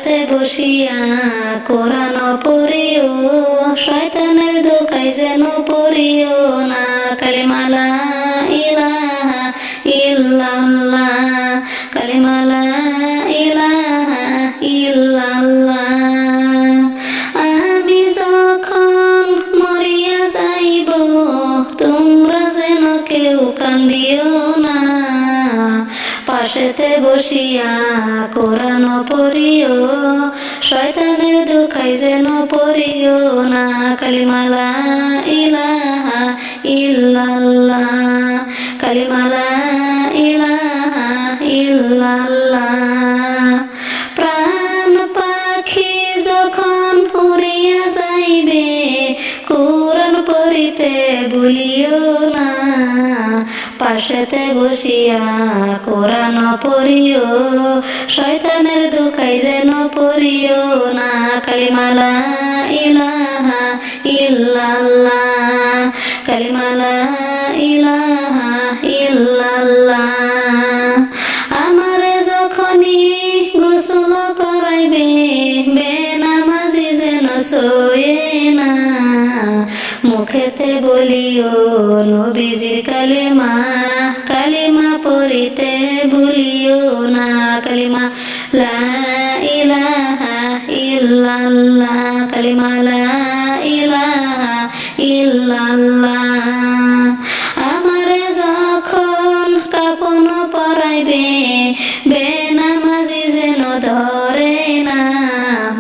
পাশেতে বসিয়া কোরআন পড়িও শয়তানের ধোকায় যেন পড়িও না কালিমা লা ইলাহা ইল্লাল্লাহ কালিমা লা ইলাহা ইল্লাল্লাহ আমি যখন মরিয়া যাইব তোমরা যেন কেউ কান্দিও না পাশেতে বসিয়া কোরআন পড়িও শয়তানের ধোকায় যেন পড়িও না কালিমা লা ইলাহা ইল্লাল্লাহ কালিমা লা ইলাহা ইল্লাল্লাহ প্রাণ পাখি যখন উড়িয়া যাইবে কোরআন পড়িতে ভুলিও না পাশেতে বসিয়া কোরআন পড়িও শয়তানের ধোকায় যেন পড়িও না কালিমা লা ইলাহা ইল্লাল্লাহ কালিমা লা ইলাহা ইল্লাল্লাহ আমারে যখনই গোসল করাইবে বেনামাজি যেন শোয়ে না মুখেতে বলিও নবীজির কালিমা কালিমা পড়িতে ভুলিও না কালিমা লা ইলাহা ইল্লাল্লাহ কালিমা লা ইলাহা ইল্লাল্লাহ আমারে যখন কাফন পরাইবে বেনামাজি যেন ধরে না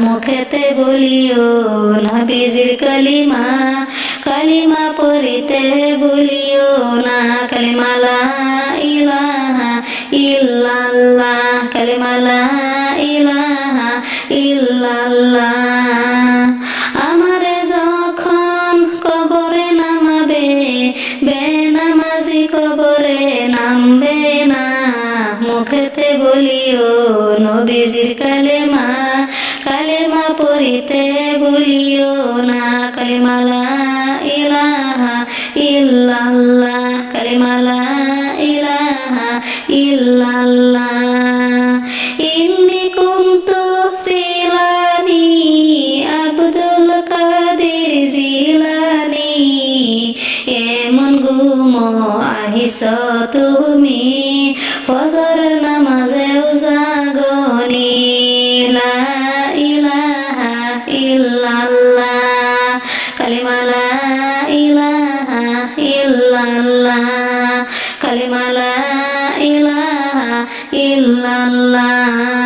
মুখেতে বলিও নবীজির কালিমা কালিমা পড়িতে ভুলিও না কালিমা লা ইলাহা ইল্লাল্লাহ কালিমা লা ইলাহা ইল্লাল্লাহ আমারে যখন কবরে নামাবে বেনামাজি কবরে নামবে না মুখেতে বলিও নবীজির কালিমা কালিমা পড়িতে ভুলিও না কালিমা লা ইলাহা ইল্লাল্লাহ কালিমা লা ইলাহা ইল্লাল্লাহ ইন্নী কুনতু জিলানী আব্দুল কাদের জিলানী এমন ঘুম আহিস তুমি ফজরের নামাজেও জাগনি লা ইলাহা ইল্লাল্লাহ কালিমা লা ইলাহা ইল্লাল্লাহ কালিমা লা ইলাহা ইল্লাল্লাহ